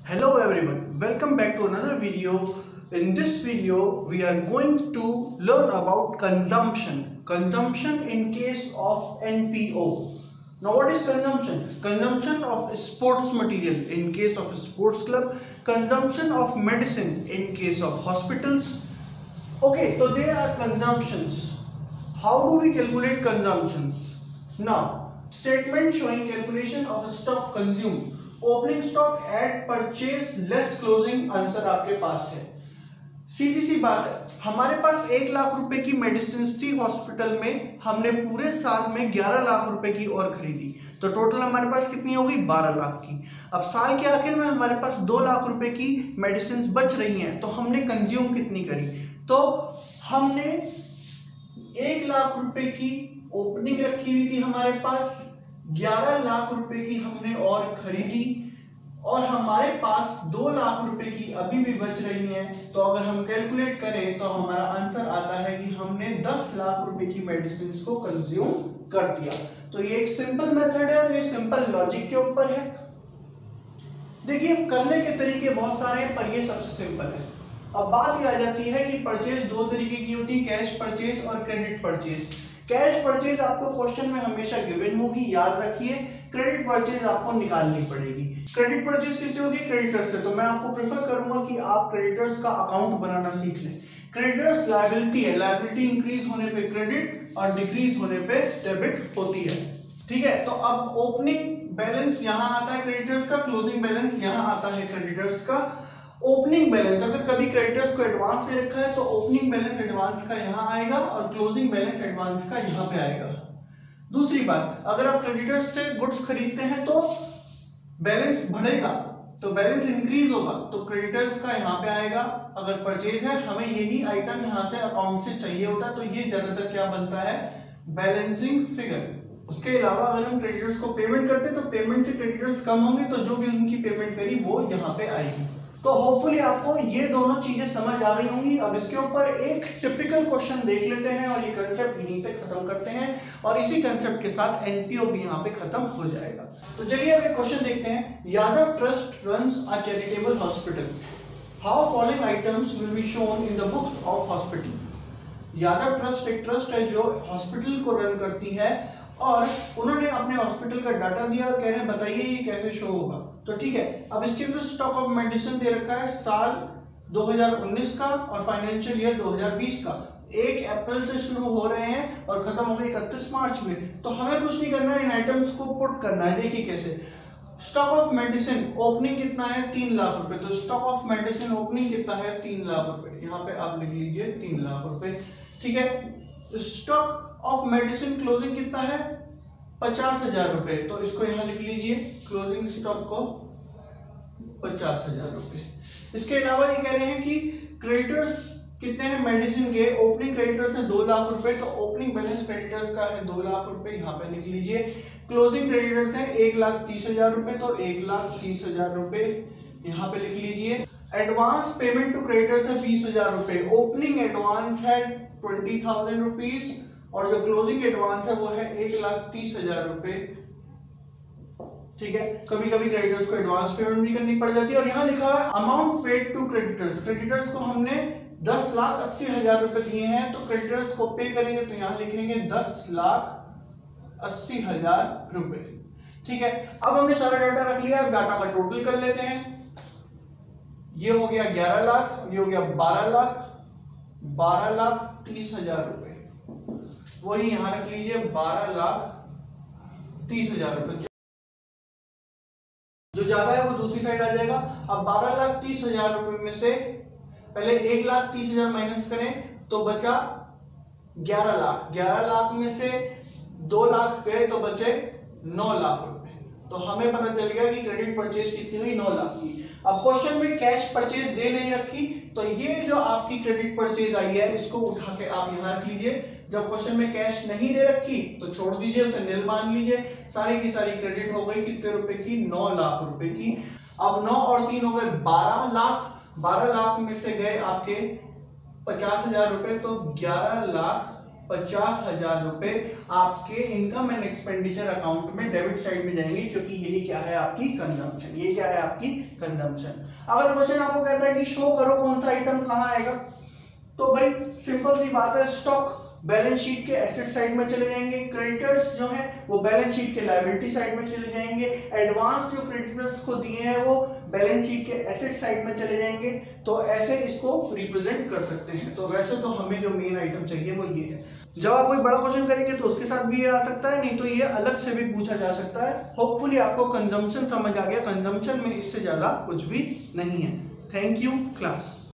Hello everyone, welcome back to another video. In this video, we are going to learn about consumption. Consumption in case of NPO. Now what is consumption? Consumption of sports material in case of a sports club. Consumption of medicine in case of hospitals. Okay, so there are consumptions. How do we calculate consumptions? Now, statement showing calculation of stock consumed. Opening stock at purchase less closing answer आपके पास है। सीधी सी बात है, हमारे पास 1 लाख रुपए की medicine थी hospital में, हमने पूरे साल में 11 लाख रुपए की और खरीदी, तो टोटल हमारे पास कितनी होगी 12 लाख की। अब साल के आखिर में हमारे पास 2 लाख रुपए की मेडिसिन बच रही हैं, तो हमने कंज्यूम कितनी करी? तो हमने 1 लाख रुपए की ओपनिंग रखी हुई थी हमारे पास, 11 लाख रुपए की हमने और खरीदी, और हमारे पास 2 लाख रुपए की अभी भी बच रही है। तो अगर हम कैलकुलेट करें तो हमारा आंसर आता है कि हमने 10 लाख रुपए की मेडिसिन को कंज्यूम कर दिया। तो ये एक सिंपल मेथड है और ये सिंपल लॉजिक के ऊपर है। देखिए, करने के तरीके बहुत सारे हैं पर ये सबसे सिंपल है। अब बात ये आ जाती है कि परचेज दो तरीके की होती है, कैश परचेज और क्रेडिट परचेज। कैश परचेज आपको क्वेश्चन में हमेशा गिवन होगी, याद रखिए। क्रेडिट परचेज आपको निकालनी पड़ेगी। क्रेडिट परचेज किससे होगी? क्रेडिटर्स से। तो मैं आपको प्रेफर करूंगा कि आप क्रेडिटर्स का अकाउंट बनाना सीख लें। क्रेडिटर्स लायबिलिटी है, लायबिलिटी इंक्रीज होने पे क्रेडिट और डिक्रीज होने पे डेबिट होती है। ठीक है, तो अब ओपनिंग बैलेंस यहाँ आता है क्रेडिटर्स का, क्लोजिंग बैलेंस यहाँ आता है क्रेडिटर्स का। ओपनिंग बैलेंस, अगर कभी क्रेडिटर्स को एडवांस दे रखा है तो ओपनिंग बैलेंस एडवांस का यहाँ आएगा और क्लोजिंग बैलेंस एडवांस का यहाँ पे आएगा। दूसरी बात, अगर आप क्रेडिटर्स से गुड्स खरीदते हैं तो बैलेंस बढ़ेगा, तो बैलेंस इंक्रीज होगा, तो क्रेडिटर्स का यहाँ पे आएगा। अगर परचेज है, हमें यही आइटम यहाँ से अकाउंट से चाहिए होता है, तो ये ज्यादातर क्या बनता है? Balancing figure. उसके अलावा अगर हम क्रेडिटर्स को पेमेंट करते हैं तो पेमेंट से क्रेडिटर्स कम होंगे, तो जो भी उनकी पेमेंट करी वो यहाँ पे आएगी। तो होपफुली आपको ये दोनों चीजें समझ आ गई होंगी। अब इसके ऊपर एक टिपिकल क्वेश्चन देख लेते हैं और ये कंसेप्ट यहीं पे खत्म करते हैं, और इसी कंसेप्ट के साथ एनपीओ भी यहाँ पे खत्म हो जाएगा। तो चलिए अब एक क्वेश्चन देखते हैं। Yadav trust runs a charitable hospital, how following items will be shown in the books of hospital. Yadav trust एक ट्रस्ट है जो हॉस्पिटल को रन करती है, और उन्होंने अपने हॉस्पिटल का डाटा दिया और कह रहे हैं बताइए ये कैसे शो होगा। तो ठीक है, अब इसके अंदर स्टॉक ऑफ मेडिसिन दे रखा है साल 2019 का और फाइनेंशियल ईयर 2020 का। 1 अप्रैल से शुरू हो रहे हैं और खत्म हो गए 31 मार्च में। तो हमें कुछ नहीं करना है, इन आइटम्स को पुट करना है। देखिए कैसे। स्टॉक ऑफ मेडिसिन ओपनिंग कितना है? 3 लाख रुपए। तो स्टॉक ऑफ मेडिसिन ओपनिंग कितना है? 3 लाख रुपए। यहाँ पे आप लिख लीजिए 3 लाख रुपए। ठीक है, स्टॉक ऑफ मेडिसिन क्लोजिंग कितना है? 50,000 रुपए। तो इसको यहाँ लिख लीजिए, क्लोजिंग स्टॉक को 50,000 रुपए। इसके अलावा ये कह रहे हैं कि क्रेडिटर्स कितने हैं मेडिसिन के? ओपनिंग क्रेडिटर्स है 2 लाख रुपए, तो ओपनिंग बैलेंस क्रेडिटर्स का है 2 लाख रुपए, यहाँ पे लिख लीजिए। क्लोजिंग क्रेडिटर्स है 1,30,000 रुपए, तो 1,30,000 रुपए यहाँ पे लिख लीजिए। एडवांस पेमेंट टू क्रेडिटर्स है 20,000 रुपए। ओपनिंग एडवांस है 20,000 रुपीज, और जो क्लोजिंग एडवांस है वो है 1,30,000 रुपए। ठीक है, कभी कभी क्रेडिटर्स को एडवांस पेमेंट भी करनी पड़ जाती है। और यहाँ लिखा है amount paid to creditors. Creditors को हमने 10,80,000 रुपए दिए हैं, तो क्रेडिटर्स को पे करेंगे तो यहाँ लिखेंगे 10,80,000 रुपए। ठीक है, अब हमने सारा डाटा रख लिया, अब डाटा का टोटल कर लेते हैं। ये हो गया 11 लाख, ये हो गया 12 लाख, 12,30,000 रुपए। वही यहां रख लीजिए 12,30,000 रुपए। जो ज्यादा है वो दूसरी साइड आ जाएगा। अब 12,30,000 रुपए में से पहले 1,30,000 माइनस करें तो बचा 11 लाख। 11 लाख में से 2 लाख गए तो बचे 9 लाख रुपए। तो हमें पता चल गया कि क्रेडिट परचेज कितनी हुई? 9 लाख की। अब क्वेश्चन में कैश परचेज दे नहीं रखी, तो ये जो आपकी क्रेडिट परचेज आई है इसको उठा के आप यहाँ रख लीजिए। जब क्वेश्चन में कैश नहीं दे रखी तो छोड़ दीजिए, उसे नील मान लीजिए। सारी की सारी क्रेडिट हो गई कितने रुपए की? 9 लाख रुपए की। अब 9 और 3 हो गए 12 लाख। 12 लाख में से गए आपके 50,000 रुपए, तो 11,00,000 50,000 रुपए आपके इनकम एंड एक्सपेंडिचर अकाउंट में डेबिट साइड में जाएंगे, क्योंकि यही क्या है आपकी कंजम्पशन। ये क्या है आपकी कंजम्पशन। अगर क्वेश्चन आपको कहता है कि शो करो कौन सा आइटम कहाँ आएगा, तो भाई सिंपल सी बात है, स्टॉक बैलेंस शीट के एसेट साइड में चले जाएंगे, क्रेडिटर्स जो है वो बैलेंस शीट के लायबिलिटी साइड में चले जाएंगे, एडवांस जो क्रेडिटर्स को दिए हैं वो बैलेंस शीट के एसेट साइड में चले जाएंगे। तो ऐसे इसको रिप्रेजेंट कर सकते हैं। तो वैसे तो हमें जो मेन आइटम चाहिए वो ये है। जब आप कोई बड़ा क्वेश्चन करेंगे तो उसके साथ भी ये आ सकता है, नहीं तो ये अलग से भी पूछा जा सकता है। होपफुली आपको कंजम्पशन समझ आ गया। कंजम्पशन में इससे ज्यादा कुछ भी नहीं है। Thank you class.